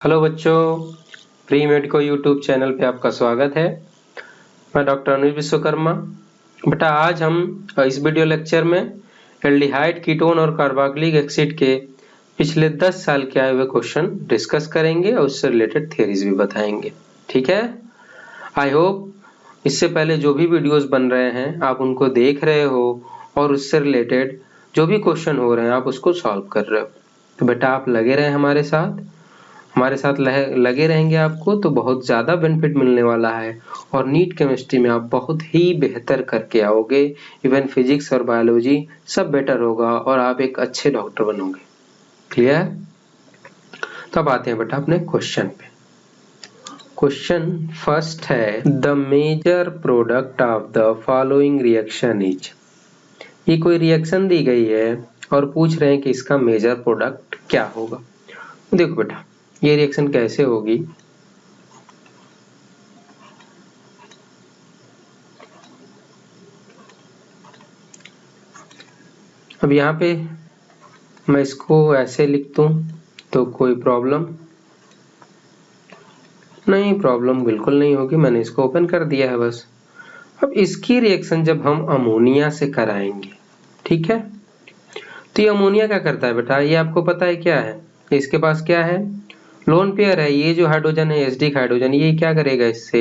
Hello बच्चों, pre medico YouTube channel पे आपका स्वागत है। मैं डॉक्टर अनुज विश्वकर्मा। बेटा आज हम इस वीडियो लेक्चर में एल्डिहाइड, कीटोन और कार्बोक्सिलिक एसिड के पिछले 10 साल के आए हुए क्वेश्चन डिस्कस करेंगे और उससे रिलेटेड थियरीज भी बताएंगे। ठीक है, आई होप इससे पहले जो भी वीडियोस बन रहे हैं आप उनको देख रहे हो और उससे रिलेटेड जो भी क्वेश्चन हो रहे हैं आप उसको सॉल्व कर रहे हो। तो बेटा आप लगे रहे हमारे साथ लगे रहेंगे आपको तो बहुत ज़्यादा बेनिफिट मिलने वाला है और नीट केमिस्ट्री में आप बहुत ही बेहतर करके आओगे। इवन फिजिक्स और बायोलॉजी सब बेटर होगा और आप एक अच्छे डॉक्टर बनोगे। क्लियर? तो अब आते हैं बेटा अपने क्वेश्चन पे। क्वेश्चन फर्स्ट है, the major product of the following reaction is. ये कोई रिएक्शन दी गई है और पूछ रहे हैं कि इसका मेजर प्रोडक्ट क्या होगा। देखो बेटा ये रिएक्शन कैसे होगी। अब यहाँ पे मैं इसको ऐसे लिख दूं तो कोई प्रॉब्लम नहीं, प्रॉब्लम बिल्कुल नहीं होगी। मैंने इसको ओपन कर दिया है बस। अब इसकी रिएक्शन जब हम अमोनिया से कराएंगे, ठीक है, तो ये अमोनिया क्या करता है बेटा, ये आपको पता है क्या है। इसके पास क्या है, लोन पेयर है। ये जो हाइड्रोजन है एसिडिक हाइड्रोजन, ये क्या करेगा, इससे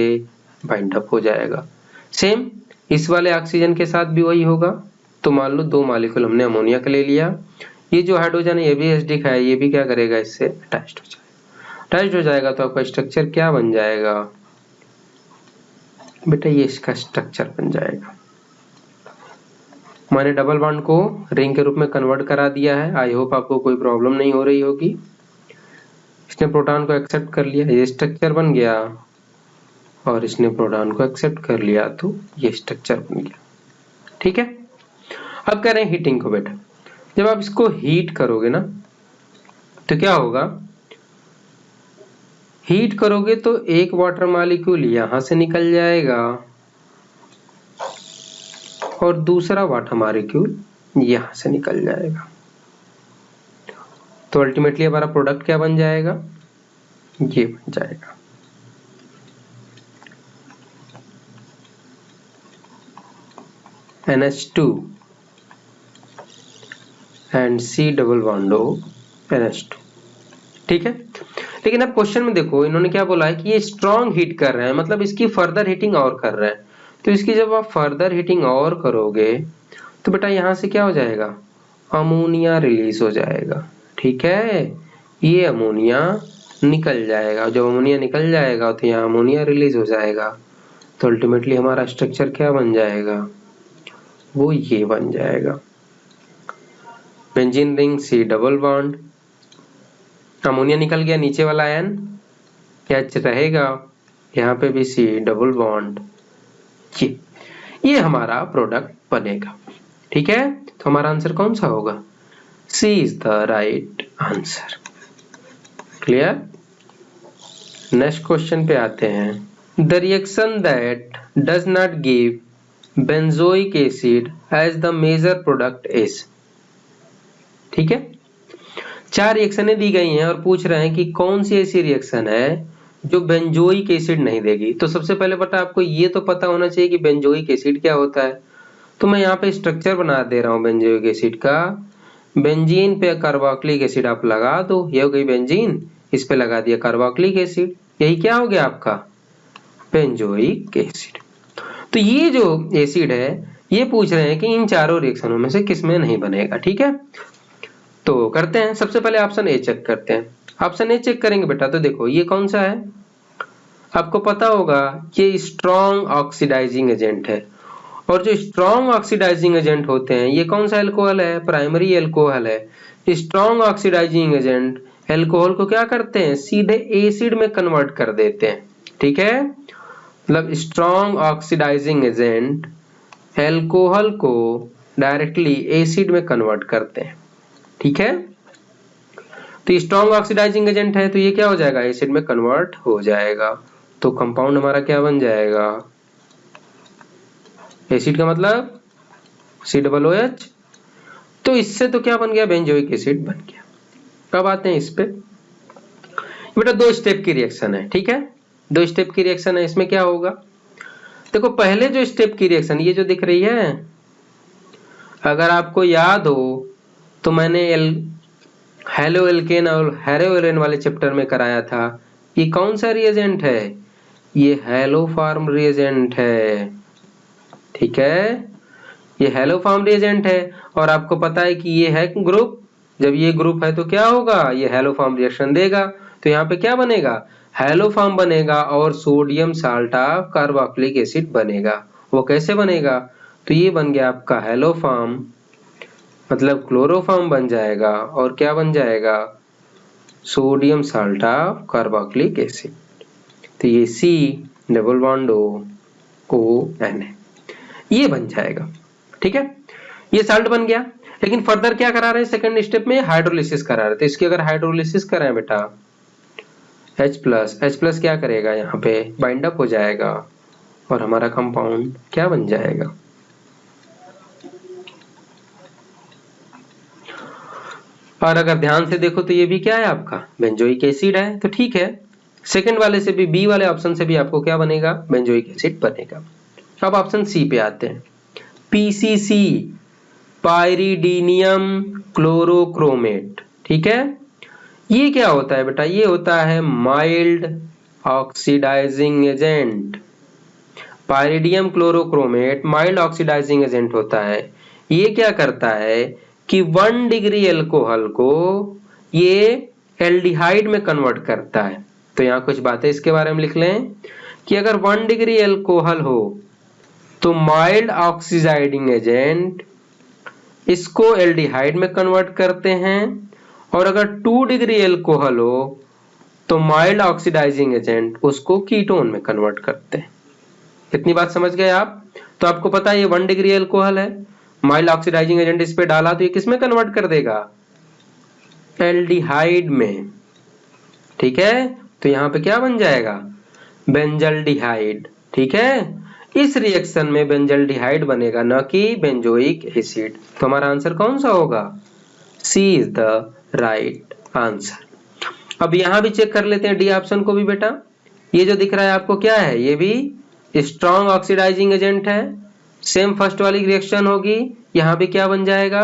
बाइंड अप हो जाएगा। सेम इस वाले ऑक्सीजन के साथ भी वही होगा। तो मान लो दो मॉलिक्यूल हमने अमोनिया का ले लिया, ये जो हाइड्रोजन है ये भी एसिडिक है, ये भी क्या करेगा, इससे अटैच्ड हो जाएगा। अटैच्ड हो जाएगा तो आपका स्ट्रक्चर क्या बन जाएगा बेटा, ये इसका स्ट्रक्चर बन जाएगा। मैंने डबल बॉन्ड को रिंग के रूप में कन्वर्ट करा दिया है। आई होप आपको कोई प्रॉब्लम नहीं हो रही होगी। इसने प्रोटॉन को एक्सेप्ट कर लिया, ये स्ट्रक्चर बन गया, और इसने प्रोटॉन को एक्सेप्ट कर लिया तो ये स्ट्रक्चर बन गया। ठीक है, अब करें हीटिंग को बेटा। जब आप इसको हीट करोगे ना तो क्या होगा, हीट करोगे तो एक वाटर मॉलिक्यूल यहां से निकल जाएगा और दूसरा वाटर मॉलिक्यूल यहां से निकल जाएगा। तो अल्टीमेटली हमारा प्रोडक्ट क्या बन जाएगा, ये बन जाएगा। NH2 and C double bond O NH2। ठीक है, लेकिन अब क्वेश्चन में देखो इन्होंने क्या बोला है कि ये स्ट्रॉन्ग हीट कर रहे हैं, मतलब इसकी फर्दर हीटिंग और कर रहे हैं। तो इसकी जब आप फर्दर हीटिंग और करोगे तो बेटा यहां से क्या हो जाएगा, अमोनिया रिलीज हो जाएगा। ठीक है, ये अमोनिया निकल जाएगा। जब अमोनिया निकल जाएगा तो यहाँ अमोनिया रिलीज हो जाएगा। तो अल्टीमेटली हमारा स्ट्रक्चर क्या बन जाएगा, वो ये बन जाएगा। Benzene ring C double bond, ammonia निकल गया, नीचे वाला आयन क्या रहेगा, यहाँ पे भी C डबल बॉन्ड। ये हमारा प्रोडक्ट बनेगा। ठीक है, तो हमारा आंसर कौन सा होगा, C is the right answer. Clear? Next question पे आते हैं, the reaction that does not give benzoic acid as the major product is. ठीक है, चार रिएक्शनें दी गई हैं और पूछ रहे हैं कि कौन सी ऐसी रिएक्शन है जो बेंजोइक एसिड नहीं देगी। तो सबसे पहले बेटा आपको ये तो पता होना चाहिए कि बेंजोइक एसिड क्या होता है। तो मैं यहाँ पे स्ट्रक्चर बना दे रहा हूँ बेंजोइक एसिड का। बेंजीन पे कार्बोक्सिलिक एसिड आप लगा दो, ये हो गई बेंजीन, इस पे लगा दिया कार्बोक्सिलिक एसिड, यही क्या हो गया आपका बेंजोइक एसिड। तो ये जो एसिड है ये पूछ रहे हैं कि इन चारों रिएक्शनों में से किसमें नहीं बनेगा। ठीक है, तो करते हैं। सबसे पहले ऑप्शन ए चेक करते हैं। ऑप्शन ए चेक करेंगे बेटा तो देखो ये कौन सा है, आपको पता होगा ये स्ट्रॉन्ग ऑक्सीडाइजिंग एजेंट है। और जो स्ट्रॉन्ग ऑक्सीडाइजिंग एजेंट होते हैं ये कौन सा अल्कोहल है, प्राइमरी अल्कोहल है। स्ट्रॉन्ग ऑक्सीडाइजिंग एजेंट अल्कोहल को क्या करते हैं, सीधे एसिड में कन्वर्ट कर देते हैं। ठीक है, मतलब स्ट्रॉन्ग ऑक्सीडाइजिंग एजेंट अल्कोहल को डायरेक्टली एसिड में कन्वर्ट करते हैं। ठीक है, तो स्ट्रॉन्ग ऑक्सीडाइजिंग एजेंट है तो ये क्या हो जाएगा, एसिड में कन्वर्ट हो जाएगा। तो कंपाउंड हमारा क्या बन जाएगा, एसिड का मतलब COOH। तो इससे तो क्या बन गया, बेंजोइक एसिड बन गया। कब आते हैं इस पे, बेटा 2 स्टेप की रिएक्शन है, ठीक है, 2 स्टेप की रिएक्शन है। इसमें क्या होगा, देखो पहले जो स्टेप की रिएक्शन ये जो दिख रही है, अगर आपको याद हो तो मैंने हेलो एल्केन और हेलो एलेन वाले चैप्टर में कराया था। ये कौन सा रिएजेंट है, ये हेलो फॉर्म रिएजेंट है, ठीक है, ये हेलो फॉर्म रिएजेंट है। और आपको पता है कि ये है ग्रुप, जब ये ग्रुप है तो क्या होगा, ये हेलो फॉर्म रिएक्शन देगा। तो यहाँ पे क्या बनेगा, हेलो फॉर्म बनेगा और sodium salt of carboxylic acid बनेगा। वो कैसे बनेगा, तो ये बन गया आपका हेलो फॉर्म, मतलब क्लोरोफॉर्म बन जाएगा, और क्या बन जाएगा, sodium salt of carboxylic acid. तो ये C डबल बॉन्ड ON है, ये बन जाएगा, ठीक है, ये साल्ट बन गया। लेकिन फर्दर क्या करा रहे हैं, सेकंड स्टेप में हाइड्रोलिसिस करा रहे थे। इसकी अगर हाइड्रोलिसिस कराएं बेटा, H+ क्या करेगा, यहाँ पे बाइंड अप हो जाएगा और हमारा कंपाउंड क्या बन जाएगा, और अगर ध्यान से देखो तो ये भी क्या है आपका बेंजोइक एसिड है। तो ठीक है, सेकंड वाले से भी, बी वाले ऑप्शन से भी आपको क्या बनेगा, बेंजोइक एसिड बनेगा। अब ऑप्शन सी पे आते हैं, PCC पाइरिडीनियम क्लोरोक्रोमेट, ठीक है, ये क्या होता है बेटा, ये होता है mild oxidising agent. Pyridinium chlorochromate mild oxidising agent होता है। ये क्या करता है कि 1 डिग्री एल्कोहल को ये एल्डिहाइड में कन्वर्ट करता है। तो यहाँ कुछ बातें इसके बारे में लिख लें कि अगर 1 डिग्री एल्कोहल हो तो माइल्ड ऑक्सीडाइजिंग एजेंट इसको एल्डिहाइड में कन्वर्ट करते हैं, और अगर 2 डिग्री एल्कोहल हो तो माइल्ड ऑक्सीडाइजिंग एजेंट उसको कीटोन में कन्वर्ट करते हैं। कितनी बात समझ गए आप। तो आपको पता है ये 1 डिग्री एल्कोहल है, माइल्ड ऑक्सीडाइजिंग एजेंट इस पे डाला तो ये किस में कन्वर्ट कर देगा, एल्डिहाइड में, ठीक है। तो यहाँ पे क्या बन जाएगा, बेंजल्डिहाइड, ठीक है। इस रिएक्शन में बेंजल्डिहाइड बनेगा, न कि बेंजोइक एसिड। तो हमारा आंसर कौन सा होगा, सी इज द राइट आंसर। अब यहां भी चेक कर लेते हैं डी ऑप्शन को भी बेटा। ये जो दिख रहा है आपको क्या है, ये भी स्ट्रॉन्ग ऑक्सीडाइजिंग एजेंट है, सेम फर्स्ट वाली रिएक्शन होगी। यहाँ पे क्या बन जाएगा,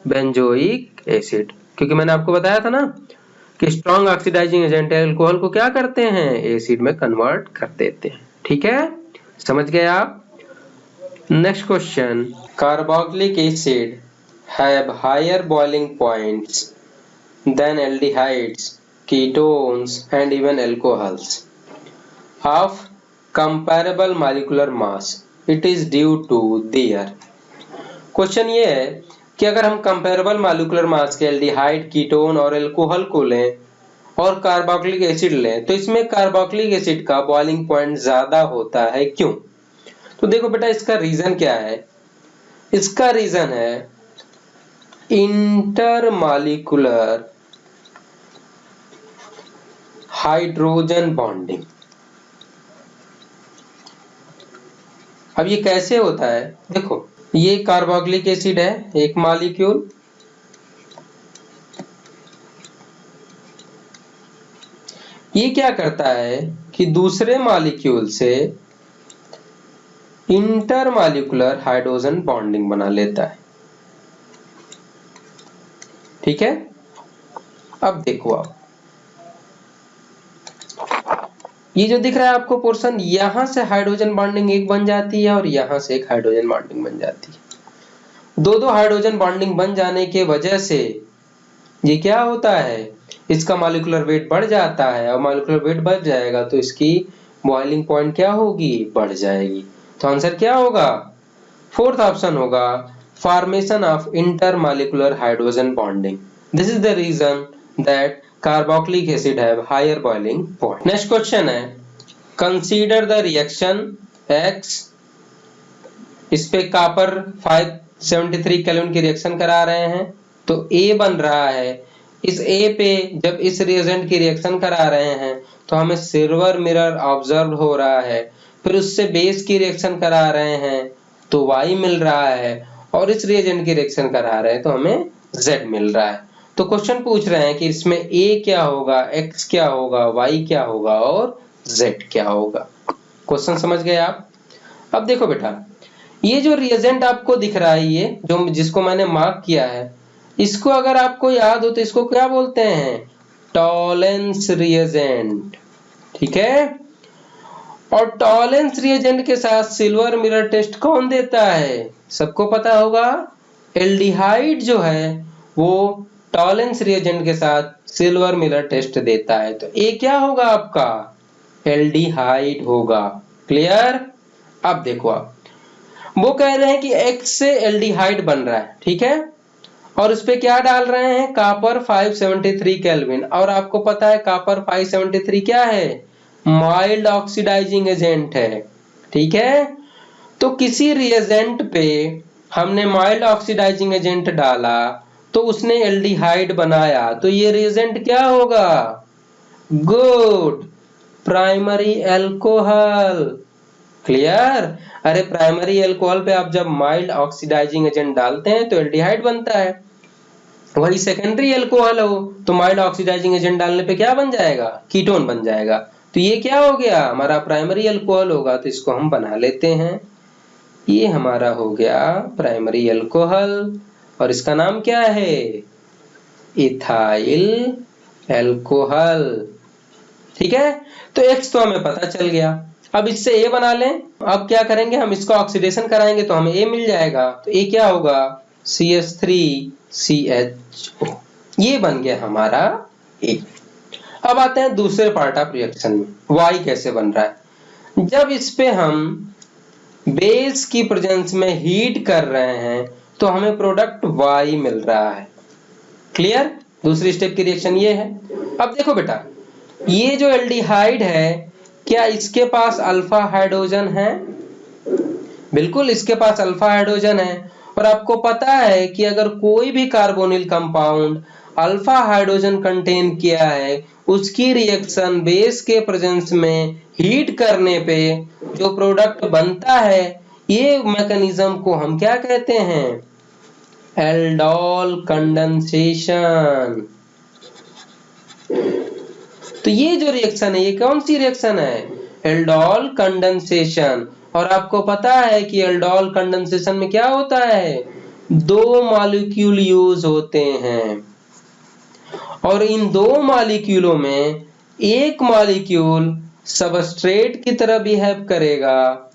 बेंजोइक एसिड, क्योंकि मैंने आपको बताया था ना कि स्ट्रॉन्ग ऑक्सीडाइजिंग एजेंट अल्कोहल को क्या करते हैं, एसिड में कन्वर्ट कर देते हैं, ठीक है, समझ गए आप। Next question, carboxylic acid have higher boiling points than aldehydes, ketones and even alcohols of comparable molecular mass. It is due to their। Question ये है कि अगर हम कंपेरेबल मॉलिक्यूलर मास के एल्डिहाइड, कीटोन और अल्कोहल को लें और कार्बोक्सिलिक एसिड लें तो इसमें कार्बोक्सिलिक एसिड का बॉइलिंग पॉइंट ज्यादा होता है, क्यों। तो देखो बेटा इसका रीजन क्या है, इसका रीजन है इंटरमॉलिक्यूलर हाइड्रोजन बॉन्डिंग। अब ये कैसे होता है, देखो ये कार्बोक्सिलिक एसिड है एक मॉलिक्यूल, ये क्या करता है कि दूसरे मॉलिक्यूल से इंटरमॉलिक्यूलर हाइड्रोजन बॉन्डिंग बना लेता है, ठीक है। अब देखो आप ये जो दिख रहा है आपको पोर्शन, यहां से हाइड्रोजन बॉन्डिंग एक बन जाती है और यहां से एक हाइड्रोजन बॉन्डिंग बन जाती है। दो हाइड्रोजन बॉन्डिंग बन जाने के वजह से ये क्या होता है, इसका मॉलिक्यूलर वेट बढ़ जाता है, और मॉलिक्यूलर वेट बढ़ जाएगा तो इसकी बॉइलिंग पॉइंट क्या होगी, बढ़ जाएगी। तो आंसर क्या होगा, फोर्थ ऑप्शन होगा, formation of intermolecular hydrogen bonding. This is the reason that carboxylic acid have higher boiling point. Next question है, consider the reaction X, इस पे कॉपर 573 केल्विन की रिएक्शन करा रहे हैं, तो A बन रहा है। इस A पे जब इस रिएजेंट की रिएक्शन करा रहे हैं तो हमें सिल्वर मिरर ऑब्जर्व हो रहा है, फिर उससे बेस की रिएक्शन करा रहे हैं तो Y मिल रहा है, और इस रिएजेंट की रिएक्शन करा रहे हैं तो हमें Z मिल रहा है। तो क्वेश्चन पूछ रहे हैं कि इसमें A क्या होगा, X क्या होगा, Y क्या होगा और Z क्या होगा। क्वेश्चन समझ गए आप। अब देखो बेटा, ये जो रिएजेंट आपको दिख रहा है, ये जो जिसको मैंने मार्क किया है, इसको अगर आपको याद हो तो इसको क्या बोलते हैं, टॉलेंस रिएजेंट। ठीक है, और टॉलेंस रिएजेंट के साथ सिल्वर मिरर टेस्ट कौन देता है, सबको पता होगा, एल्डिहाइड जो है वो टॉलेंस रिएजेंट के साथ सिल्वर मिरर टेस्ट देता है। तो ए क्या होगा आपका, एल्डिहाइड होगा। क्लियर। अब देखो आप, वो कह रहे हैं कि X से एल्डिहाइड बन रहा है, ठीक है, और उस पे क्या डाल रहे हैं, कॉपर 573 केल्विन। और आपको पता है कॉपर 573 क्या है, माइल्ड ऑक्सीडाइजिंग एजेंट है। ठीक है, तो किसी रिएजेंट पे हमने माइल्ड ऑक्सीडाइजिंग एजेंट डाला तो उसने एल्डिहाइड बनाया, तो ये रिएजेंट क्या होगा, गुड, प्राइमरी अल्कोहल। क्लियर। अरे प्राइमरी अल्कोहल पे आप जब माइल्ड ऑक्सीडाइजिंग एजेंट डालते हैं तो एल्डिहाइड बनता है, वही सेकेंडरी अल्कोहल हो तो माइल्ड ऑक्सीडाइजिंग एजेंट डालने पे क्या बन जाएगा, कीटोन बन जाएगा। तो ये क्या हो गया, हमारा प्राइमरी अल्कोहल होगा, तो इसको हम बना लेते हैं। ये हमारा हो गया प्राइमरी अल्कोहल और इसका नाम क्या है, इथाइल अल्कोहल। ठीक है, तो X तो हमें पता चल गया। अब इससे A बना लें। अब क्या करेंगे, हम इसको ऑक्सीडेशन कराएंगे तो हमें A मिल जाएगा। तो A क्या होगा, CH3CHO। ये बन गया हमारा A। अब आते हैं दूसरे पार्ट ऑफ रिएक्शन में, Y कैसे बन रहा है। जब इस पे हम बेस की प्रेजेंस में हीट कर रहे हैं तो हमें प्रोडक्ट Y मिल रहा है। क्लियर। दूसरी स्टेप की रिएक्शन ये है। अब देखो बेटा, ये जो एल्डिहाइड है, क्या इसके पास अल्फा हाइड्रोजन है, बिल्कुल इसके पास अल्फा हाइड्रोजन है। और आपको पता है कि अगर कोई भी carbonyl compound alpha hydrogen contain किया है, उसकी रिएक्शन बेस के प्रेजेंस में हीट करने पे जो प्रोडक्ट बनता है, ये मैकेनिज्म को हम क्या कहते हैं, एल्डोल कंडेंसेशन। तो ये जो रिएक्शन है, ये कौन सी रिएक्शन है, एल्डोल कंडेंसेशन। और आपको पता है कि एल्डोल कंडेंसेशन में क्या होता है, दो मॉलिक्यूल यूज होते हैं और इन दो मॉलिक्यूलों में एक मॉलिक्यूल सबस्ट्रेट की तरह बिहेव करेगा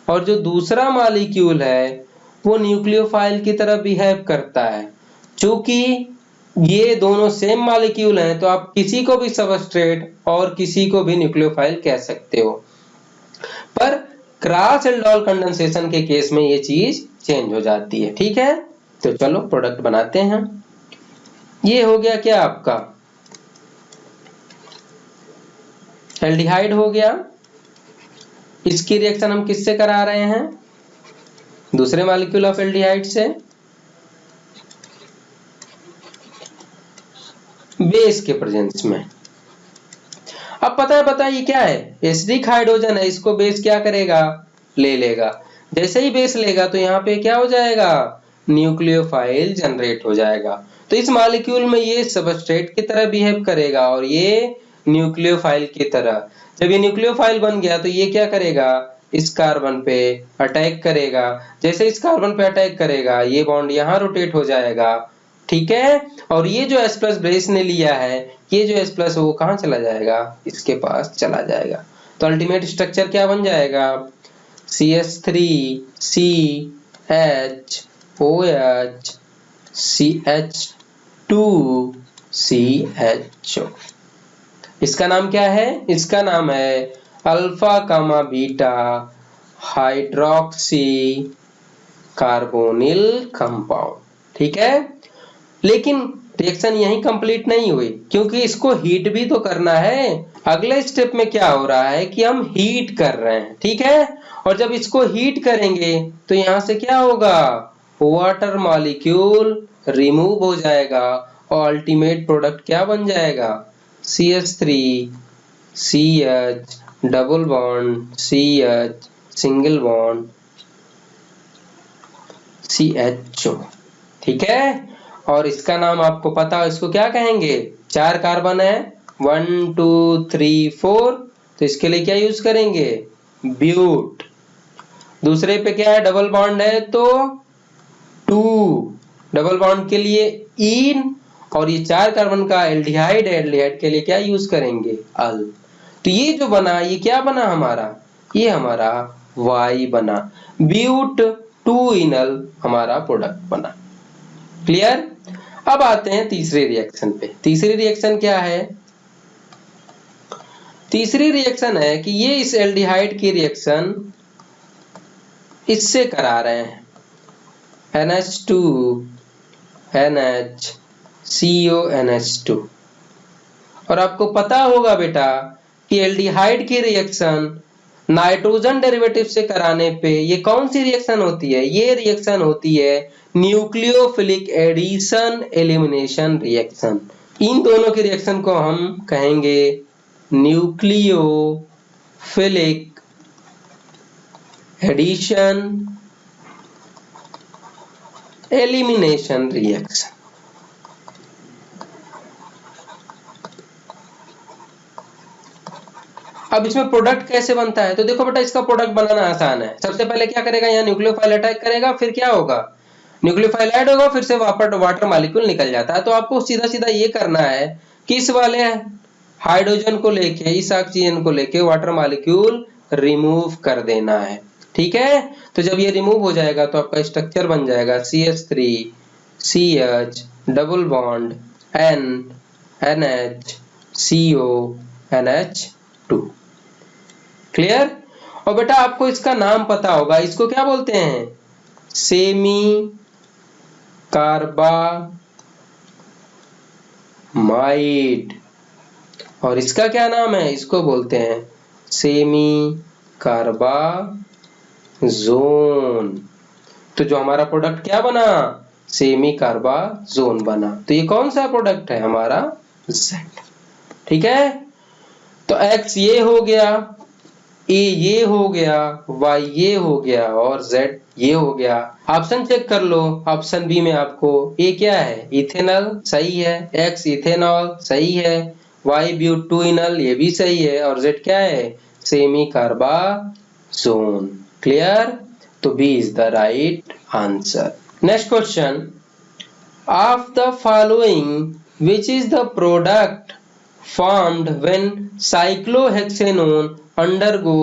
और जो दूसरा मॉलिक्यूल है वो न्यूक्लियोफाइल की तरह बिहेव करता है। चूंकि ये दोनों सेम मॉलिक्यूल हैं तो आप किसी को भी सबस्ट्रेट और किसी को भी न्यूक्लियोफाइल कह सकते हो, पर क्रॉस एल्डोल कंडेंसेशन के केस में ये चीज चेंज हो जाती है। ठीक है, तो चलो प्रोडक्ट बनाते हैं। ये हो गया क्या आपका, एल्डिहाइड हो गया। इसकी रिएक्शन हम किससे करा रहे हैं, दूसरे मॉलिक्यूल ऑफ एल्डिहाइड से, बेस के प्रेजेंस में। अब पता है ये क्या है, एसिडिक हाइड्रोजन है, इसको बेस क्या करेगा, ले लेगा। जैसे ही बेस लेगा तो यहाँ पे क्या हो जाएगा, न्यूक्लियोफाइल जनरेट हो जाएगा। तो इस मॉलिक्यूल में ये सबस्ट्रेट की तरह बिहेव करेगा और ये न्यूक्लियोफाइल की तरह। जब ये न्यूक्लियोफाइल बन गया तो ये क्या करेगा, इस कार्बन पे अटैक करेगा। जैसे इस कार्बन पे अटैक करेगा, ये बॉन्ड यहाँ रोटेट हो जाएगा। ठीक है, और ये जो H प्लस बेस ने लिया है, ये जो H प्लस वो कहाँ चला जाएगा, इसके पास चला जाएगा। तो अल्टीमेट स्ट्रक्चर क्या बन जाएगा, CH3CHOH CH2CHO। इसका नाम क्या है, इसका नाम है अल्फा कामा बीटा हाइड्रोक्सी कार्बोनिल कंपाउंड। ठीक है, लेकिन रिएक्शन यहीं कंप्लीट नहीं हुई, क्योंकि इसको हीट भी तो करना है। अगले स्टेप में क्या हो रहा है कि हम हीट कर रहे हैं। ठीक है, और जब इसको हीट करेंगे तो यहां से क्या होगा, वाटर मॉलिक्यूल रिमूव हो जाएगा और अल्टीमेट प्रोडक्ट क्या बन जाएगा, CH3CH double bond CH single bond CHO। ठीक है, और इसका नाम आपको पता हो, इसको क्या कहेंगे? 4 कार्बन है, 1 2 3 4, तो इसके लिए क्या यूज करेंगे? ब्यूट। दूसरे पे क्या है? डबल बॉन्ड है तो 2, डबल बॉन्ड के लिए इन, और ये 4 कार्बन का एल्डिहाइड है, एल्डिहाइड के लिए क्या यूज करेंगे? अल। तो ये जो बना, ये क्या बना हमारा? ये हमारा वाई बना, ब्यूट 2 इनल हमारा प्रोडक्ट बना। क्लियर? अब आते हैं तीसरे रिएक्शन पे। तीसरी रिएक्शन क्या है? तीसरी रिएक्शन है कि ये इस एल्डिहाइड की रिएक्शन इससे करा रहे हैं, NH2 NH CONH2। और आपको पता होगा बेटा कि एल्डिहाइड की रिएक्शन नाइट्रोजन डेरिवेटिव से कराने पे ये कौन सी रिएक्शन होती है? ये रिएक्शन होती है न्यूक्लियोफिलिक एडिशन एलिमिनेशन रिएक्शन। इन दोनों की रिएक्शन को हम कहेंगे न्यूक्लियोफिलिक एडिशन एलिमिनेशन रिएक्शन। अब इसमें प्रोडक्ट कैसे बनता है? तो देखो बेटा, इसका प्रोडक्ट बनाना आसान है। सबसे पहले क्या करेगा? यहाँ न्यूक्लियोफाइल अटैक करेगा, फिर क्या होगा? न्यूक्लियोफाइल ऐड होगा, फिर से वाटर मॉलिक्यूल निकल जाता है। तो आपको सीधा सीधा ये करना है कि इस वाले हाइड्रोजन को लेके, इस ऑक्सीजन को लेके वाटर मॉलिक्यूल रिमूव कर देना है। ठीक है? तो जब ये रिमूव हो जाएगा तो आपका स्ट्रक्चर बन जाएगा CH3 CH double bond N NH CO NH2। Clear? और बेटा आपको इसका नाम पता होगा, इसको क्या बोलते हैं? Semi carbamide. और इसका क्या नाम है? इसको बोलते हैं सेमी कार्बाजोन। तो जो हमारा प्रोडक्ट क्या बना? सेमी कार्बाजोन बना। तो ये कौन सा प्रोडक्ट है? हमारा Z। ठीक है? तो X ये हो गया, A ये हो गया, Y ये हो गया और Z ये हो गया। ऑप्शन चेक कर लो। ऑप्शन बी में आपको A क्या है? इथेनॉल, सही है। X इथेनॉल, सही है। Y ब्यूटूइनॉल, ये भी सही है। और Z क्या है? सेमी कार्बाजोन। क्लियर? तो B is the right answer. Next question, of the following which is the product formed when cyclohexanone undergo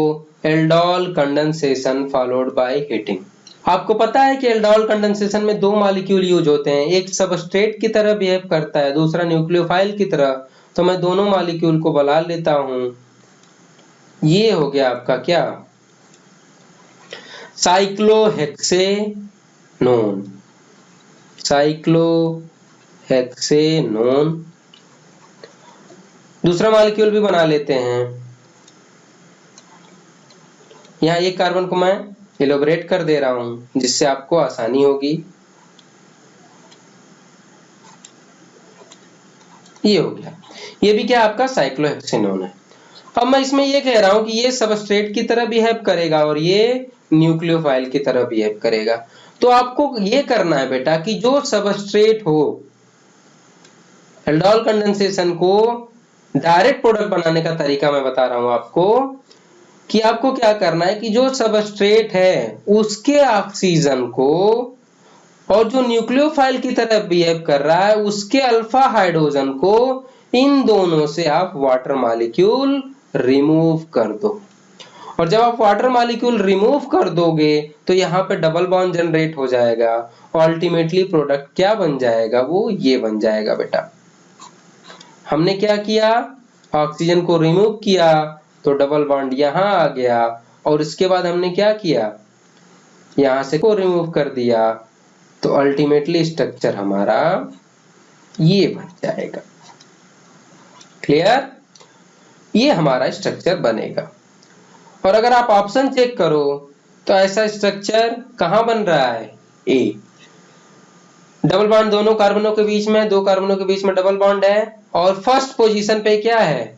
aldol condensation followed by heating। आपको पता है कि एल्डोल कंडेंसेशन में 2 मॉलिक्यूल यूज होते हैं, एक सबस्ट्रेट की तरह बिहेव करता है, दूसरा न्यूक्लियोफाइल की तरह। तो मैं दोनों मॉलिक्यूल को बुला लेता हूं। ये हो गया आपका क्या? साइक्लोहेक्सेनोन। साइक्लोहेक्सेनोन। दूसरा मॉलिक्यूल भी बना लेते हैं। यहाँ एक कार्बन को मैं इलेबोरेट कर दे रहा हूं जिससे आपको आसानी होगी। ये हो गया। ये भी क्या आपका साइक्लोहेक्सेनोन है। अब मैं इसमें ये कह रहा हूं कि ये सबस्ट्रेट की तरह बिहेव करेगा और ये न्यूक्लियोफाइल की तरह बिहेव करेगा। तो आपको ये करना है बेटा कि जो सबस्ट्रेट हो, एल्डोल कंडेंसेशन को डायरेक्ट प्रोडक्ट बनाने का तरीका मैं बता रहा हूं आपको, कि आपको क्या करना है कि जो सबस्ट्रेट है उसके ऑक्सीजन को और जो न्यूक्लियोफाइल की तरह बिहेव कर रहा है उसके अल्फा हाइड्रोजन को, इन दोनों से आप वाटर मॉलिक्यूल रिमूव कर दो। और जब आप वाटर मॉलिक्यूल रिमूव कर दोगे तो यहाँ पे डबल बॉन्ड जनरेट हो जाएगा और अल्टीमेटली प्रोडक्ट क्या बन जाएगा? वो ये बन जाएगा बेटा। हमने क्या किया? ऑक्सीजन को रिमूव किया तो डबल बॉन्ड यहाँ आ गया, और इसके बाद हमने क्या किया? यहां से को रिमूव कर दिया, तो अल्टीमेटली स्ट्रक्चर हमारा ये बन जाएगा। क्लियर? ये हमारा स्ट्रक्चर बनेगा। और अगर आप ऑप्शन चेक करो तो ऐसा स्ट्रक्चर कहां बन रहा है? ए। डबल बॉन्ड दोनों कार्बनों के बीच में, 2 कार्बनों के बीच में डबल बॉन्ड है, और फर्स्ट पोजीशन पे क्या है?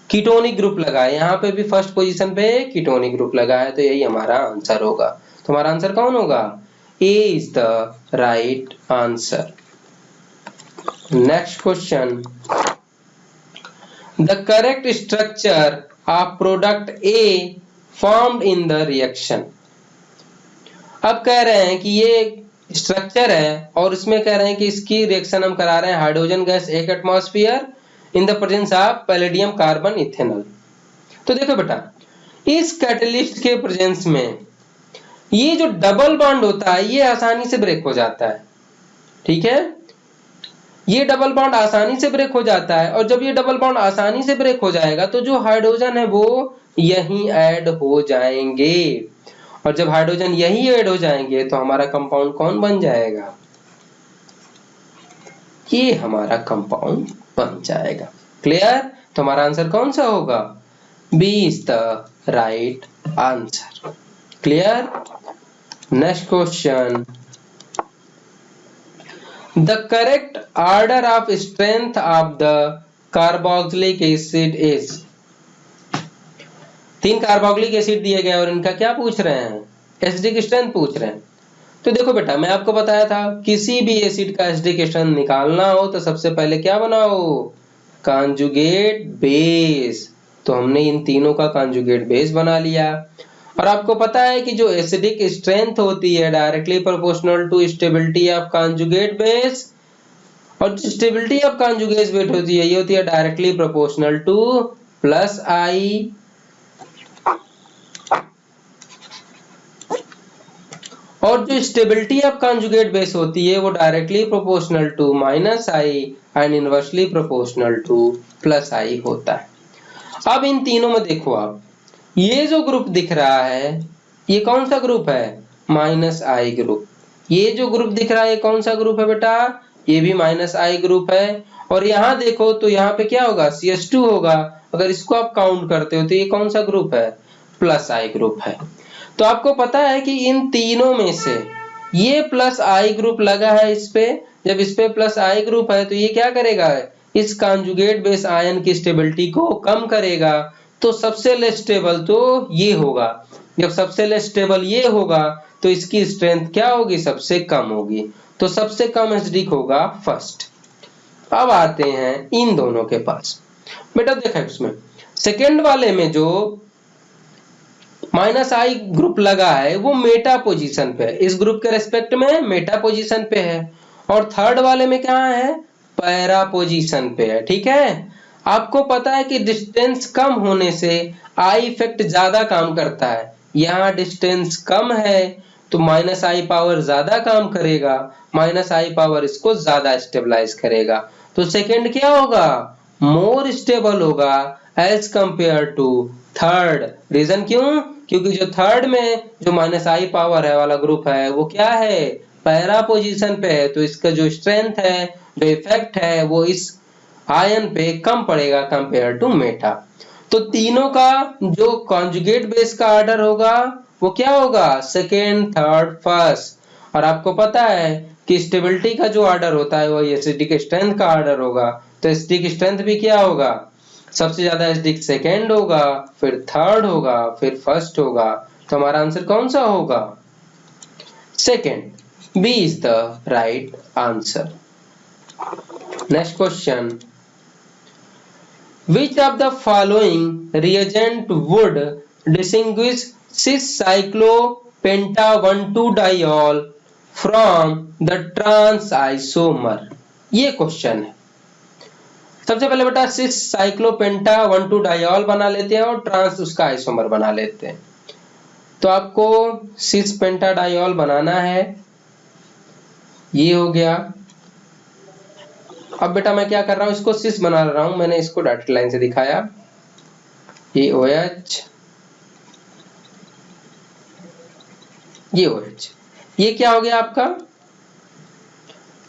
कीटोनिक ग्रुप लगा है। यहाँ पे भी फर्स्ट पोजीशन पे कीटोनिक ग्रुप लगा है। तो यही हमारा आंसर होगा। तो हमारा आंसर कौन होगा? A is the right answer. Next question. The correct structure of product A formed in the reaction. अब कह रहे हैं कि ये स्ट्रक्चर है और इसमें कह रहे हैं कि इसकी रिएक्शन हम करा रहे हैं hydrogen gas 1 atmosphere in the presence of palladium carbon ethanol. तो देखो बेटा, इस कैटलिस्ट के प्रेजेंस में ये जो डबल बॉन्ड होता है ये आसानी से ब्रेक हो जाता है। ठीक है, ये डबल बॉन्ड आसानी से ब्रेक हो जाता है और जब ये डबल बॉन्ड आसानी से ब्रेक हो जाएगा तो जो हाइड्रोजन है वो यहीं ऐड हो जाएंगे और जब हाइड्रोजन यहीं ऐड हो जाएंगे तो हमारा कंपाउंड कौन बन जाएगा? ये हमारा कंपाउंड बन जाएगा। क्लियर? तो हमारा आंसर कौन सा होगा? B is the right answer. Clear? Next question. The correct order of strength of the carboxylic acid is। 3 carboxylic acid दिए गए और इनका क्या पूछ रहे हैं? एसिडिक स्ट्रेंथ पूछ रहे हैं। तो देखो बेटा, मैं आपको बताया था किसी भी एसिड का एसिडिक स्ट्रेंथ निकालना हो तो सबसे पहले क्या बनाओ? Conjugate base. तो हमने इन तीनों का कॉन्जुगेट बेस बना लिया और आपको पता है कि जो एसिडिक स्ट्रेंथ होती है directly proportional to stability of conjugate base और जो स्टेबिलिटी ऑफ कॉन्जुगेट बेस होती है ये होती है directly proportional to plus I और जो स्टेबिलिटी ऑफ कॉन्जुगेट बेस होती है वो directly proportional to minus I and inversely proportional to plus I होता है। अब इन तीनों में देखो आप, ये जो ग्रुप दिख रहा है ये कौन सा ग्रुप है? माइनस आई ग्रुप। ये जो ग्रुप दिख रहा है ये कौन सा ग्रुप है बेटा? ये भी माइनस आई ग्रुप है और यहाँ देखो तो यहाँ पे क्या होगा? CH2 होगा। अगर इसको आप काउंट करते हो तो ये कौन सा ग्रुप है? प्लस आई ग्रुप है। तो आपको पता है कि इन तीनों में से ये प्लस आई ग्रुप लगा है इस पे, जब इस पे प्लस आई ग्रुप है तो ये क्या करेगा? इस कॉन्जुगेट बेस आयन की स्टेबिलिटी को कम करेगा। तो सबसे लेस स्टेबल तो ये होगा। जब सबसे लेस स्टेबल ये होगा तो इसकी स्ट्रेंथ क्या होगी? सबसे कम होगी। तो सबसे कम एसिडिक होगा फर्स्ट। अब आते हैं इन दोनों के पास। बेटा देखो इसमें सेकेंड वाले में जो माइनस आई ग्रुप लगा है वो मेटा पोजीशन पे है, इस ग्रुप के रेस्पेक्ट में मेटा पोजीशन पे है और थर्ड वाले में क्या है? पैरा पोजीशन पे है। ठीक है, आपको पता है कि डिस्टेंस कम होने से आई इफेक्ट ज्यादा काम करता है। यहाँ डिस्टेंस कम है तो माइनस आई पावर ज्यादा काम करेगा, माइनस आई पावर इसको ज्यादा स्टेबलाइज करेगा। तो सेकेंड क्या होगा? मोर स्टेबल होगा as compare to third. Reason क्यों? क्योंकि जो थर्ड में जो माइनस आई पावर है वाला ग्रुप है वो क्या है? पैरा पोजीशन पे है। तो इसका जो स्ट्रेंथ है, जो इफेक्ट है वो इस आयन पे कम पड़ेगा कंपेयर टू मेटा। तो तीनों का जो कॉन्जुगेट बेस का ऑर्डर होगा वो क्या होगा? Second, third, first. और आपको पता है कि स्टेबिलिटी का जो ऑर्डर होता है वो एसिडिक स्ट्रेंथ का ऑर्डर होगा। तो एसिडिक स्ट्रेंथ भी क्या होगा? सबसे ज्यादा एसिडिक सेकेंड होगा, फिर थर्ड होगा, फिर फर्स्ट होगा। तो हमारा आंसर कौन सा होगा? Second. B is the right answer. Next question. Which of the following reagent would distinguish cis-cyclopenta-1,2-diol from the trans isomer? ये क्वेश्चन है। सबसे पहले बेटा सिस साइक्लोपेंटा 1,2-डाइऑल बना लेते हैं और ट्रांस उसका आइसोमर बना लेते हैं। तो आपको सिस पेंटाडाइऑल बनाना है, ये हो गया। अब बेटा मैं क्या कर रहा हूं, इसको सिस बना रहा हूं, मैंने इसको डॉटेड लाइन से दिखाया। ये OH, ये OH, ये क्या हो गया आपका?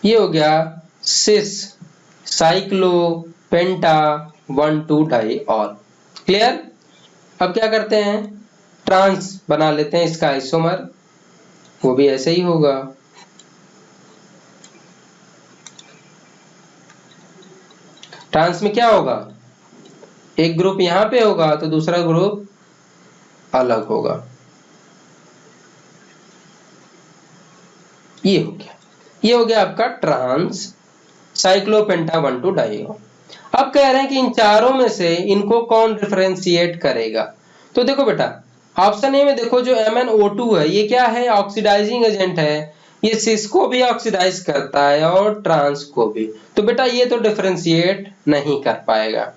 ये हो गया सिस साइक्लोपेंटा 1,2-डाइऑल। क्लियर? अब क्या करते हैं, ट्रांस बना लेते हैं इसका आइसोमर, वो भी ऐसे ही होगा। ट्रांस में क्या होगा? एक ग्रुप यहां पे होगा तो दूसरा ग्रुप अलग होगा। ये हो गया, ये हो गया आपका ट्रांस साइक्लोपेंटा 1,2 डाइओ। अब कह रहे हैं कि इन चारों में से इनको कौन डिफरेंशिएट करेगा। तो देखो बेटा, ऑप्शन ए में देखो जो MnO2 है ये क्या है, ऑक्सीडाइजिंग एजेंट है, ये सिस को भी ऑक्सीडाइज करता है और ट्रांस को भी, तो बेटा ये तो डिफरेंशिएट नहीं कर पाएगा।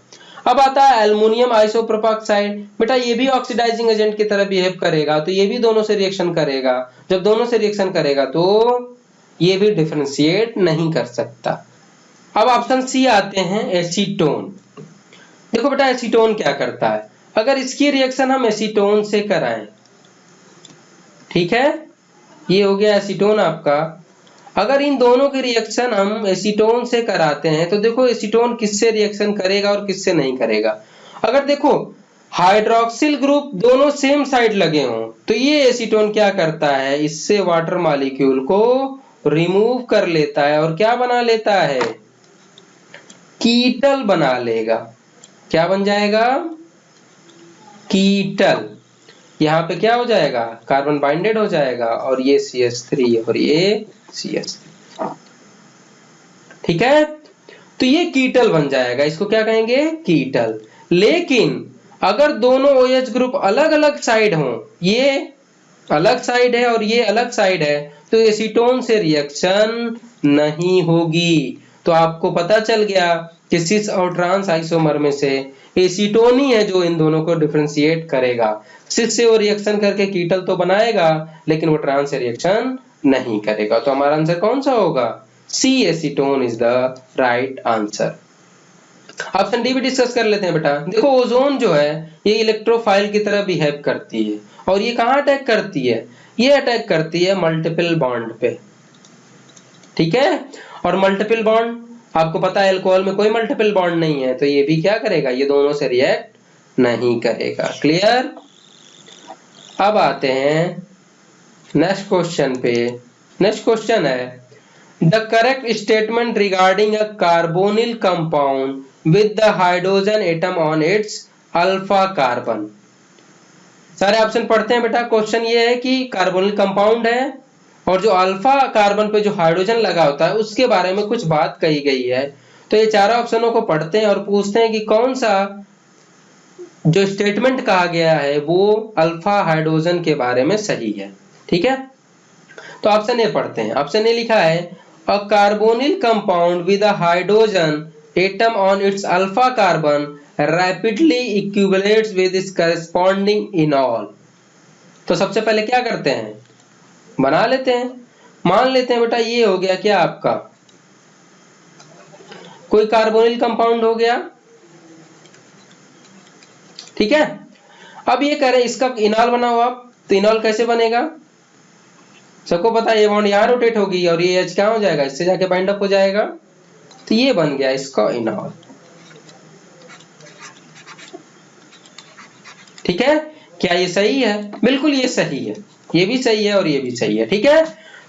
अब आता है एल्युमिनियम आइसोप्रोपाक्साइड, बेटा ये भी ऑक्सीडाइजिंग एजेंट की तरह बिहेव करेगा, तो ये भी दोनों से रिएक्शन करेगा, जब दोनों से रिएक्शन करेगा तो ये भी डिफरेंशिएट नहीं कर सकता। अब ऑप्शन सी आते हैं एसीटोन। देखो बेटा एसीटोन क्या करता है, अगर इसकी रिएक्शन हम एसीटोन से कराएं, ठीक है, ये हो गया एसीटोन आपका। अगर इन दोनों की रिएक्शन हम एसीटोन से कराते हैं तो देखो एसीटोन किससे रिएक्शन करेगा और किससे नहीं करेगा। अगर देखो हाइड्रोक्सिल ग्रुप दोनों सेम साइड लगे हों तो ये एसीटोन क्या करता है, इससे वाटर मॉलिक्यूल को रिमूव कर लेता है और क्या बना लेता है, कीटल बना लेगा। क्या बन जाएगा, कीटल। यहाँ पे क्या हो जाएगा, कार्बन बाइंडेड हो जाएगा और ये CH3 और ये CH3, ठीक है, तो ये कीटल बन जाएगा, इसको क्या कहेंगे, कीटल। लेकिन अगर दोनों OH ग्रुप अलग अलग साइड हों, ये अलग साइड है और ये अलग साइड है, तो एसीटोन से रिएक्शन नहीं होगी। तो आपको पता चल गया कि सिस और ट्रांस आइसोमर में से एसीटोन ही है जो इन दोनों को डिफरेंशिएट करेगा। सिस से वो रिएक्शन करके कीटल तो बनाएगा लेकिन वो ट्रांस से रिएक्शन नहीं करेगा। तो हमारा आंसर कौन सा होगा, C acetone is the right answer. Option D भी डिस्कस कर लेते हैं बेटा। देखो ओजोन जो है ये इलेक्ट्रोफाइल की तरह बिहेव करती है और ये कहाँ अटैक करती है, ये अटैक करती है मल्टीपल बॉन्ड पे, ठीक है। और मल्टीपल बॉन्ड आपको पता है अल्कोहल में कोई मल्टीपल बॉन्ड नहीं है, तो ये भी क्या करेगा, ये दोनों से रिएक्ट नहीं करेगा। क्लियर। अब आते हैं नेक्स्ट क्वेश्चन पे। नेक्स्ट क्वेश्चन है the correct statement regarding a carbonyl compound with the hydrogen atom on its alpha carbon. सारे ऑप्शन पढ़ते हैं बेटा। क्वेश्चन ये है कि कार्बोनिल कंपाउंड है और जो अल्फा कार्बन पे जो हाइड्रोजन लगा होता है उसके बारे में कुछ बात कही गई है। तो ये चारों ऑप्शनों को पढ़ते हैं और पूछते हैं कि कौन सा जो स्टेटमेंट कहा गया है वो अल्फा हाइड्रोजन के बारे में सही है, ठीक है। तो ऑप्शन ए पढ़ते हैं। ऑप्शन ए लिखा है a carbonyl compound with a hydrogen atom on its alpha carbon rapidly equivalents with its corresponding enol. तो सबसे पहले क्या करते हैं, बना लेते हैं। मान लेते हैं बेटा ये हो गया क्या आपका कोई कार्बोनिल कंपाउंड हो गया, ठीक है। अब ये करें इसका इनॉल बनाओ आप, तो इनॉल कैसे बनेगा, सबको पता है ये बॉन्ड यहाँ रोटेट होगी और ये H क्या हो जाएगा, इससे जाके बाइंड अप हो जाएगा, तो ये बन गया इसका इनॉल, ठीक है। क्या ये सही है, बिल्कुल ये सही है, ये भी सही है और ये भी सही है, ठीक है।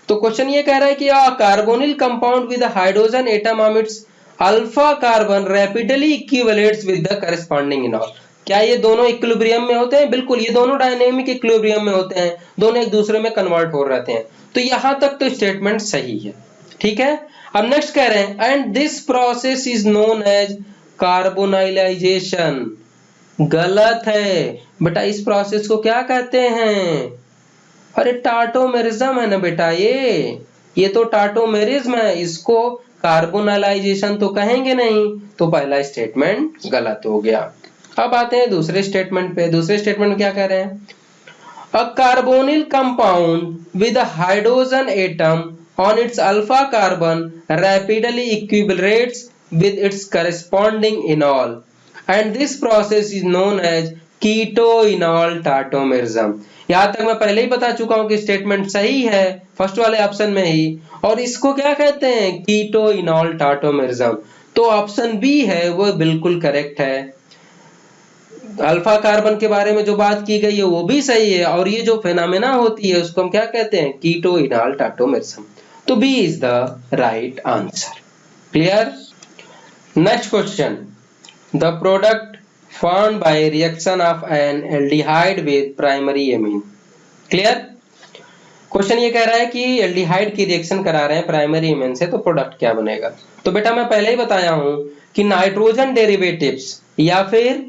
तो क्वेश्चन ये कह रहा है कि carbonyl compound with hydrogen atom on its alpha carbon rapidly equivalents with the corresponding इनॉल। क्या ये दोनों इक्विलिब्रियम में होते हैं, बिल्कुल ये दोनों डायनेमिक इक्विलिब्रियम में होते हैं, दोनों एक दूसरे में कन्वर्ट हो रहते हैं। तो यहां तक तो स्टेटमेंट सही है, ठीक है। अब नेक्स्ट कह रहे हैं and this process is known as carbonylization. गलत है बेटा, इस प्रोसेस को क्या कहते हैं, अरे टाटोमेरिज्म है ना बेटा, ये तो टाटोमेरिज्म है, इसको कार्बोनाइलाइजेशन तो कहेंगे नहीं, तो पहला स्टेटमेंट गलत हो गया। अब आते हैं दूसरे स्टेटमेंट पे। दूसरे स्टेटमेंट में क्या कह रहे हैं, a carbonyl compound with hydrogen atom on its alpha carbon rapidly equilibrates with its corresponding enol and this process is known as keto enol tautomerism. यहां तक मैं पहले ही बता चुका हूं कि स्टेटमेंट सही है फर्स्ट वाले ऑप्शन में ही, और इसको क्या कहते हैं, कीटोइनॉल टाटोमेरिज्म। तो ऑप्शन बी है वो बिल्कुल करेक्ट है। अल्फा कार्बन के बारे में जो बात की गई है वो भी सही है और ये जो फेनोमेना होती है उसको हम क्या कहते हैं, कीटोइनॉल टाटोमेरिज्म। तो B is the right answer. Clear. Next question, the product formed by reaction of an aldehyde with primary amine। Clear. Question ये कह रहा है कि एल्डिहाइड की रिएक्शन करा रहे हैं प्राइमरी इमेन से, तो प्रोडक्ट क्या बनेगा। तो बेटा मैं पहले ही बताया हूं कि नाइट्रोजन डेरिवेटिव्स या फिर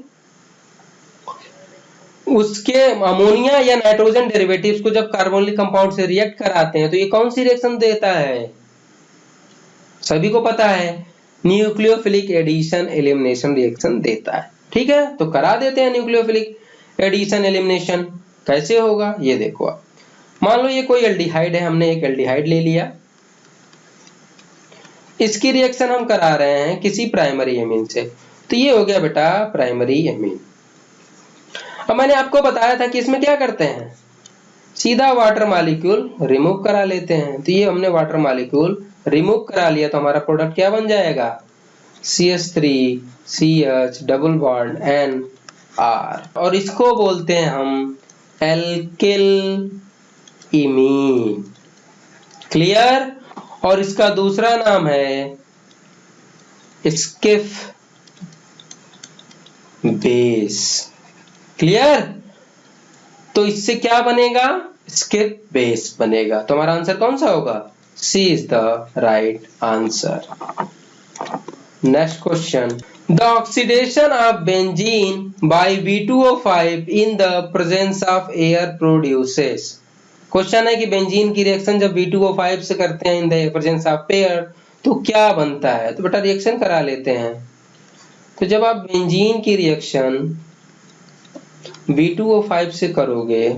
उसके अमोनिया या नाइट्रोजन डेरिवेटिव्स को जब कार्बोनिल कंपाउंड से रिएक्ट कराते हैं तो ये कौन सी रिएक्शन देता है, सभी को पता है, न्यूक्लियोफिलिक एडिशन एलिमिनेशन रिएक्शन देता है। ठीक है, तो करा देते हैं न्यूक्लियोफिलिक एडिशन एलिमिनेशन। कैसे होगा ये देखो आप, मान लो ये कोई एल्डिहाइड है, हमने एक एल्डिहाइड ले लिया, इसकी रिएक्शन हम करा रहे हैं किसी प्राइमरी एमीन से, तो ये हो गया बेटा प्राइमरी एमीन। अब मैंने आपको बताया था कि इसमें क्या करते हैं, सीधा वाटर मॉलिक्यूल रिमूव करा लेते हैं। तो ये हमने वाटर मॉलिक्यूल रिमूव करा लिया, तो हमारा प्रोडक्ट क्या बन जाएगा, CH3CH डबल बॉन्ड NR, और इसको बोलते हैं हम एल्किल इमीन। क्लियर। और इसका दूसरा नाम है स्किफ बेस। क्लियर। तो इससे क्या बनेगा, स्किप बेस बनेगा। तो हमारा आंसर कौन सा होगा, C is the right answer. Next question, the oxidation of benzene by B2O5 in the presence of air produces. Question है कि बेंजीन की रिएक्शन जब B2O5 से करते हैं इन द प्रेजेंस ऑफ एयर तो क्या बनता है। तो बेटा रिएक्शन करा लेते हैं। तो जब आप बेंजीन की रिएक्शन B2O5 से करोगे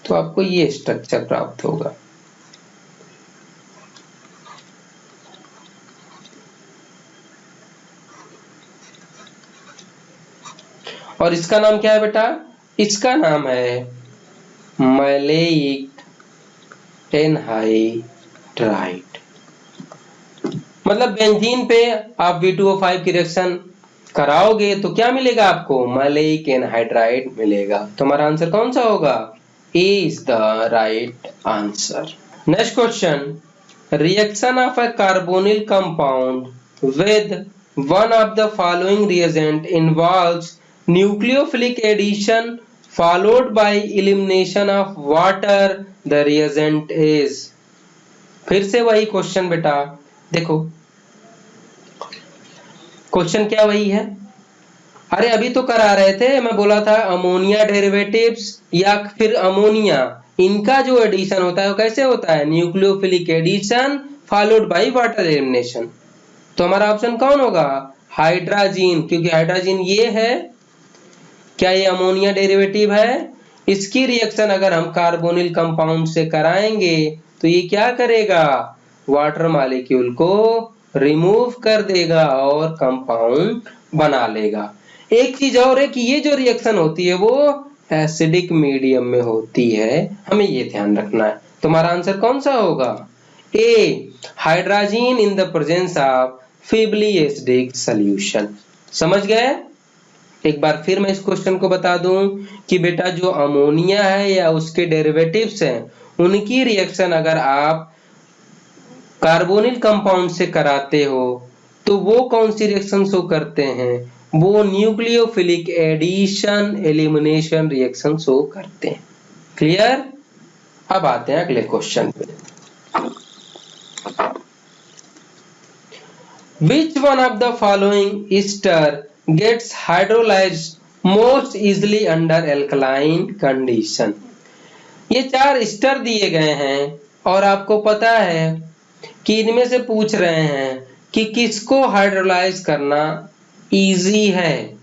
तो आपको ये स्ट्रक्चर प्राप्त होगा। और इसका नाम क्या है बेटा, इसका नाम है मैलेइक एनहाइड्राइड। मतलब बेंजीन पे आप B2O5 की रिएक्शन कराओगे तो क्या मिलेगा आपको, मैलेइक एनहाइड्राइड मिलेगा। तो हमारा आंसर कौन सा होगा, A is the right answer. Next question, reaction of a carbonyl compound with one of the following reagent involves nucleophilic addition followed by elimination of water, the reagent is। फिर से वही question बेटा, देखो question क्या वही है, अरे अभी तो करा रहे थे, मैं बोला था अमोनिया डेरिवेटिव्स या फिर अमोनिया, इनका जो एडिशन होता है वो कैसे होता है, nucleophilic addition followed by water elimination. तो हमारा ऑप्शन कौन होगा, हाइड्रोजन, क्योंकि हाइड्रोजन ये है, क्या ये अमोनिया डेरिवेटिव है, इसकी रिएक्शन अगर हम कार्बोनिल कंपाउंड से कराएंगे तो ये क्या करेगा, वाटर मॉलिक्यूल को रिमूव कर देगा और कंपाउंड बना लेगा। एक चीज और है कि ये जो रिएक्शन होती है वो एसिडिक मीडियम में होती है, हमें ये ध्यान रखना है। तो हमारा आंसर कौन सा होगा, A, hydrogen in the presence of feebly acidic solution. समझ गए। एक बार फिर मैं इस क्वेश्चन को बता दूं कि बेटा जो अमोनिया है या उसके डेरिवेटिव्स हैं उनकी रिएक्शन अगर आप कार्बोनिल कंपाउंड से कराते हो तो वो कौन सी रिएक्शन शो करते हैं, वो nucleophilic addition elimination reaction show करते हैं। क्लियर। अब आते हैं अगले क्वेश्चन पे, which one of the following ester gets hydrolyzed most easily under alkaline condition। ये 4 ईस्टर दिए गए हैं और आपको पता है कि इनमें से पूछ रहे हैं कि किसको हाइड्रोलाइज करना इजी है।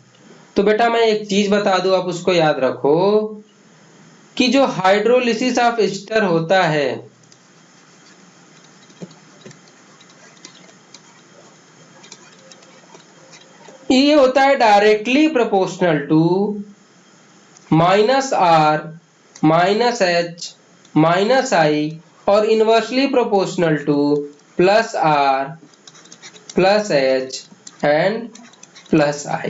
तो बेटा मैं एक चीज बता दूं, आप उसको याद रखो कि जो हाइड्रोलिसिस ऑफ ईस्टर होता है ये होता है directly proportional to -R -H -I और inversely proportional to +R +H and +I।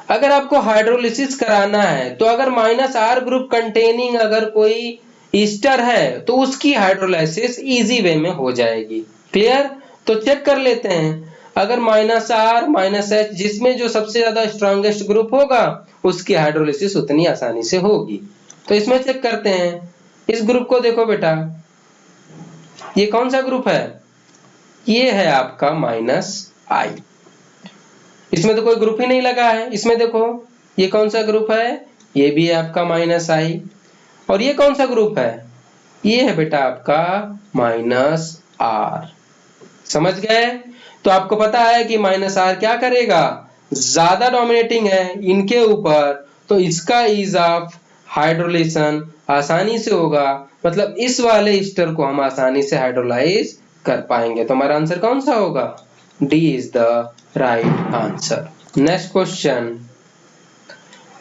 अगर आपको हाइड्रोलिसिस कराना है तो अगर -R ग्रुप कंटेनिंग अगर कोई ईस्टर है तो उसकी हाइड्रोलाइसिस इजी वे में हो जाएगी। क्लियर। तो चेक कर लेते हैं, अगर -R -H जिसमें जो सबसे ज्यादा स्ट्रॉन्गेस्ट ग्रुप होगा उसकी हाइड्रोलिसिस उतनी आसानी से होगी। तो इसमें चेक करते हैं, इस ग्रुप को देखो बेटा, ये कौन सा ग्रुप है? ये है आपका -I। इसमें तो कोई ग्रुप ही नहीं लगा है। इसमें देखो ये कौन सा ग्रुप है? ये भी है आपका -I। और ये कौन सा ग्रुप है? ये है बेटा आपका -R। समझ गए? तो आपको पता है कि -R क्या करेगा? ज्यादा डोमिनेटिंग है इनके ऊपर, तो इसका ईज ऑफ हाइड्रोलाइजेशन आसानी से होगा, मतलब इस वाले ईस्टर को हम आसानी से हाइड्रोलाइज कर पाएंगे। तो हमारा आंसर कौन सा होगा? D is the right answer. Next question,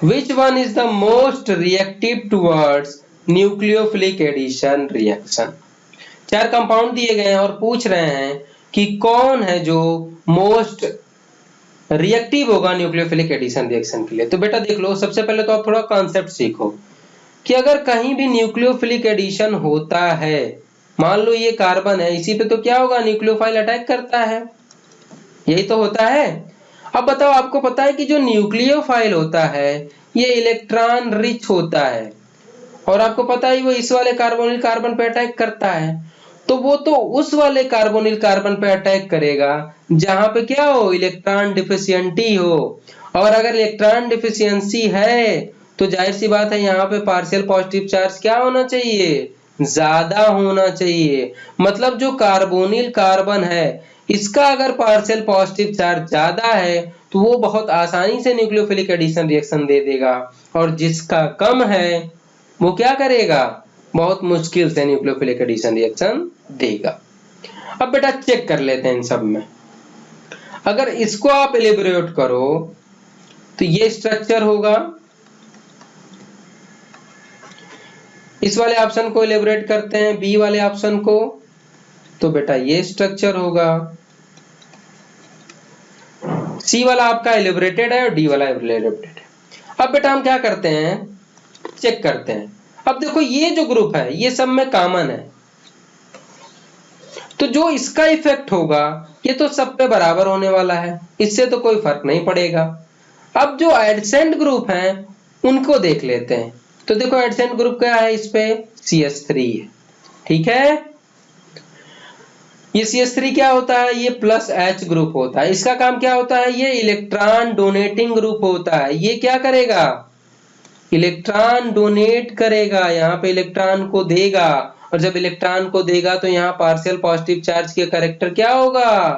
which one is the most reactive towards nucleophilic addition reaction? 4 compound दिए गए हैं और पूछ रहे हैं कि कौन है जो मोस्ट रिएक्टिव होगा न्यूक्लियोफिलिक एडिशन रिएक्शन के लिए। तो बेटा देख लो, सबसे पहले तो आप थोड़ा कॉन्सेप्ट सीखो कि अगर कहीं भी न्यूक्लियोफिलिक एडिशन होता है, मान लो ये कार्बन है, इसी पे तो क्या होगा? न्यूक्लियोफाइल अटैक करता है, यही तो होता है। अब बताओ, आपको पता है कि जो न्यूक्लियोफाइल होता है ये इलेक्ट्रॉन रिच होता है, और आपको पता है वो इस वाले कार्बोनिल कार्बन पे अटैक करता है, तो वो तो उस वाले कार्बोनिल कार्बन पे अटैक करेगा जहां पे क्या हो? इलेक्ट्रॉन डिफिशियंटी हो। और अगर इलेक्ट्रॉन डिफिशियंसी है तो जाहिर सी बात है यहाँ पे पार्शियल पॉजिटिव चार्ज क्या होना चाहिए? ज्यादा होना चाहिए। मतलब जो कार्बोनिल कार्बन है इसका अगर पार्शियल पॉजिटिव चार्ज ज्यादा है तो वो बहुत आसानी से न्यूक्लियोफिलिक एडिशन रिएक्शन दे देगा, और जिसका कम है वो क्या करेगा? बहुत मुश्किल से न्यूक्लियोफिलिक एडिशन रिएक्शन देगा। अब बेटा चेक कर लेते हैं इन सब में। अगर इसको आप एलिब्रेट करो तो ये स्ट्रक्चर होगा, इस वाले ऑप्शन को एलिब्रेट करते हैं, बी वाले ऑप्शन को, तो बेटा ये स्ट्रक्चर होगा। सी वाला आपका एलिब्रेटेड है और डी वाला एलिब्रेटेड है। अब बेटा हम क्या करते हैं, चेक करते हैं। अब देखो ये जो ग्रुप है ये सब में कॉमन है, तो जो इसका इफेक्ट होगा ये तो सब पे बराबर होने वाला है, इससे तो कोई फर्क नहीं पड़ेगा। अब जो एडसेंट ग्रुप हैं उनको देख लेते हैं। तो देखो एडसेंट ग्रुप क्या है, इस पे CH3 है, ठीक है। ये CH3 क्या होता है? ये +H ग्रुप होता है। इसका काम क्या होता है? ये इलेक्ट्रॉन डोनेटिंग ग्रुप होता है। ये क्या करेगा? इलेक्ट्रॉन डोनेट करेगा, यहाँ पे इलेक्ट्रॉन को देगा, और जब इलेक्ट्रॉन को देगा तो यहाँ पार्शियल पॉजिटिव चार्ज के कैरेक्टर क्या होगा?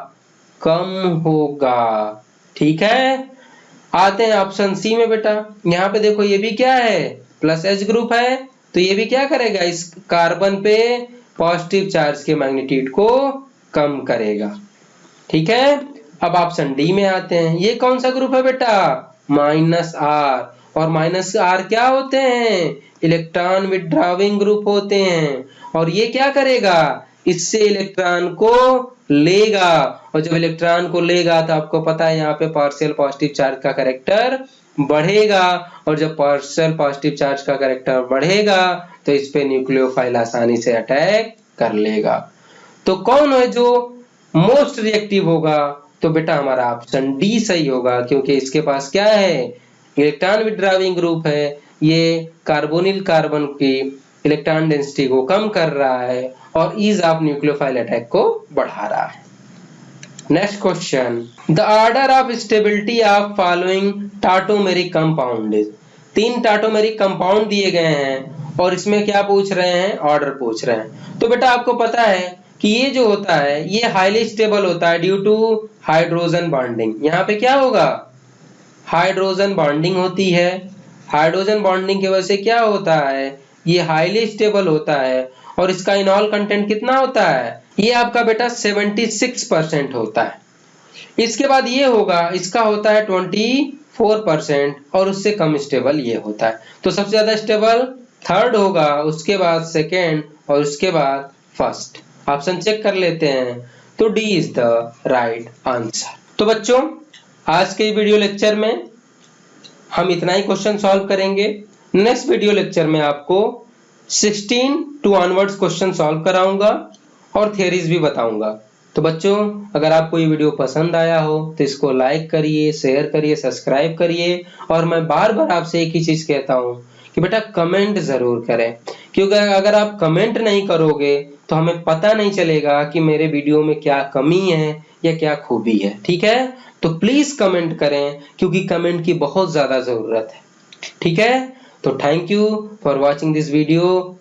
कम होगा, ठीक है। आते हैं ऑप्शन सी में बेटा। यहाँ पे देखो ये भी क्या है? +H ग्रुप है, तो ये भी क्या करेगा? इस कार्बन पे पॉजिटिव चार्ज के मैग्नीट्यूड को कम करेगा, ठीक है। अब ऑप्शन डी में आते हैं। ये कौन सा ग्रुप है बेटा? -R, और -R क्या होते हैं? इलेक्ट्रॉन विथड्रॉविंग ग्रुप होते हैं। और ये क्या करेगा? इससे इलेक्ट्रॉन को लेगा, और जब इलेक्ट्रॉन को लेगा तो आपको पता है यहाँ पे पार्शियल पॉजिटिव चार्ज का कैरेक्टर बढ़ेगा, और जब पार्शियल पॉजिटिव चार्ज का कैरेक्टर बढ़ेगा तो इस पे न्यूक्लियोफाइल आसानी से अटैक कर लेगा। तो कौन है जो मोस्ट रिएक्टिव होगा? तो बेटा हमारा ऑप्शन डी सही होगा, क्योंकि इसके पास क्या है? इलेक्ट्रॉन विथड्रॉविंग ग्रुप है, ये कार्बोनिल कार्बन की इलेक्ट्रॉन डेंसिटी को कम कर रहा है और ईज ऑफ न्यूक्लियोफाइल अटैक को बढ़ा रहा है। Next question, the order of stability of following tautomeric compound is. 3 tautomeric compound दिए गए हैं और इसमें क्या पूछ रहे हैं? ऑर्डर पूछ रहे हैं। तो बेटा आपको पता है कि ये जो होता है ये हाईली स्टेबल होता है ड्यू टू हाइड्रोजन बॉन्डिंग। यहाँ पे क्या होगा? हाइड्रोजन बॉन्डिंग होती है। हाइड्रोजन बॉन्डिंग की वजह से क्या होता है? ये हाईली स्टेबल होता है, और इसका इनॉल कंटेंट कितना होता है? ये आपका बेटा 76% होता है। इसके बाद ये होगा, इसका होता है 24%, और उससे कम स्टेबल ये होता है। तो सबसे ज्यादा स्टेबल थर्ड होगा, उसके बाद सेकेंड, और उसके बाद फर्स्ट। ऑप्शन चेक कर लेते हैं, तो D is the right answer. तो बच्चों आज के वीडियो लेक्चर में हम इतना ही क्वेश्चन सॉल्व करेंगे। नेक्स्ट वीडियो लेक्चर में आपको 16 टू ऑनवर्ड्स क्वेश्चन सॉल्व कराऊंगा और थियरीज भी बताऊंगा। तो बच्चों, अगर आपको ये वीडियो पसंद आया हो तो इसको लाइक करिए, शेयर करिए, सब्सक्राइब करिए। और मैं बार बार आपसे एक ही चीज कहता हूँ कि बेटा कमेंट जरूर करें, क्योंकि अगर आप कमेंट नहीं करोगे तो हमें पता नहीं चलेगा कि मेरे वीडियो में क्या कमी है या क्या खूबी है। ठीक है, तो प्लीज कमेंट करें, क्योंकि कमेंट की बहुत ज्यादा जरूरत है। ठीक है, तो thank you for watching this video.